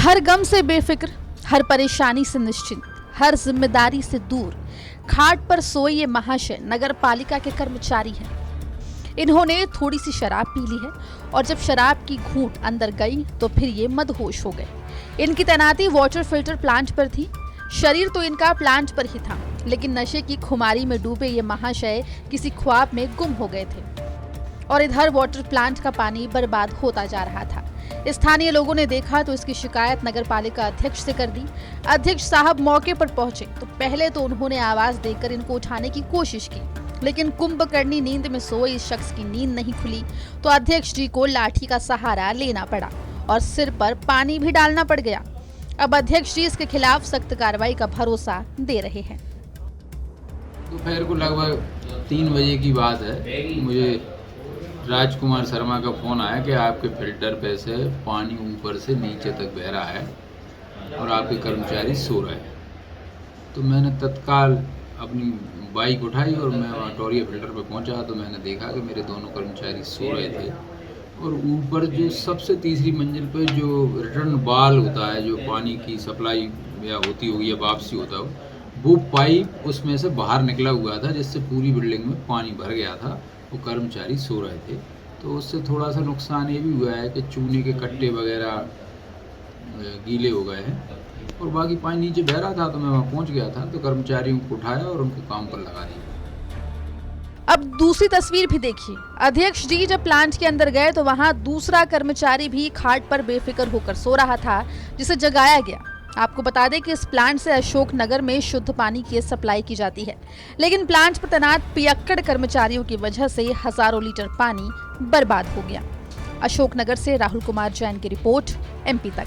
हर गम से बेफिक्र, हर परेशानी से निश्चिंत, हर जिम्मेदारी से दूर खाट पर सोए ये महाशय नगर पालिका के कर्मचारी हैं। इन्होंने थोड़ी सी शराब पी ली है और जब शराब की घूंट अंदर गई तो फिर ये मदहोश हो गए। इनकी तैनाती वाटर फिल्टर प्लांट पर थी। शरीर तो इनका प्लांट पर ही था, लेकिन नशे की खुमारी में डूबे ये महाशय किसी ख्वाब में गुम हो गए थे और इधर वाटर प्लांट का पानी बर्बाद होता जा रहा था। स्थानीय लोगों ने देखा तो इसकी शिकायत नगर पालिका अध्यक्ष से कर दी। अध्यक्ष साहब मौके पर पहुंचे तो पहले तो उन्होंने आवाज देकर इनको उठाने की कोशिश की, लेकिन कुंभकर्णी नींद में सोए इस शख्स की नींद नहीं खुली तो अध्यक्ष जी को लाठी का सहारा लेना पड़ा और सिर पर पानी भी डालना पड़ गया। अब अध्यक्ष जी इसके खिलाफ सख्त कार्रवाई का भरोसा दे रहे हैं। दोपहर को लगभग 3 बजे की बात है, मुझे राजकुमार शर्मा का फ़ोन आया कि आपके फिल्टर पे से पानी ऊपर से नीचे तक बह रहा है और आपके कर्मचारी सो रहे हैं। तो मैंने तत्काल अपनी बाइक उठाई और मैं वहाँ टोरिया फिल्टर पे पहुँचा तो मैंने देखा कि मेरे दोनों कर्मचारी सो रहे थे और ऊपर जो सबसे तीसरी मंजिल पे जो रिटर्न बाल होता है, जो पानी की सप्लाई या होती होगी या वापसी होता हो, वो पाइप उसमें से बाहर निकला हुआ था, जिससे पूरी बिल्डिंग में पानी भर गया था। वो कर्मचारी सो रहे थे तो उससे थोड़ा सा नुकसान ये भी हुआ है कि चूने के कट्टे वगैरह गीले हो गए हैं और बाकी पानी नीचे बह रहा था। तो मैं वहाँ पहुँच गया था तो कर्मचारियों को उठाया और उनको काम पर लगा दिया। अब दूसरी तस्वीर भी देखिए। अध्यक्ष जी जब प्लांट के अंदर गए तो वहां दूसरा कर्मचारी भी खाट पर बेफिक्र होकर सो रहा था, जिसे जगाया गया। आपको बता दें कि इस प्लांट से अशोक नगर में शुद्ध पानी की सप्लाई की जाती है, लेकिन प्लांट पर तैनात पियक्कड़ कर्मचारियों की वजह से हजारों लीटर पानी बर्बाद हो गया। अशोक नगर से राहुल कुमार जैन की रिपोर्ट, MP तक।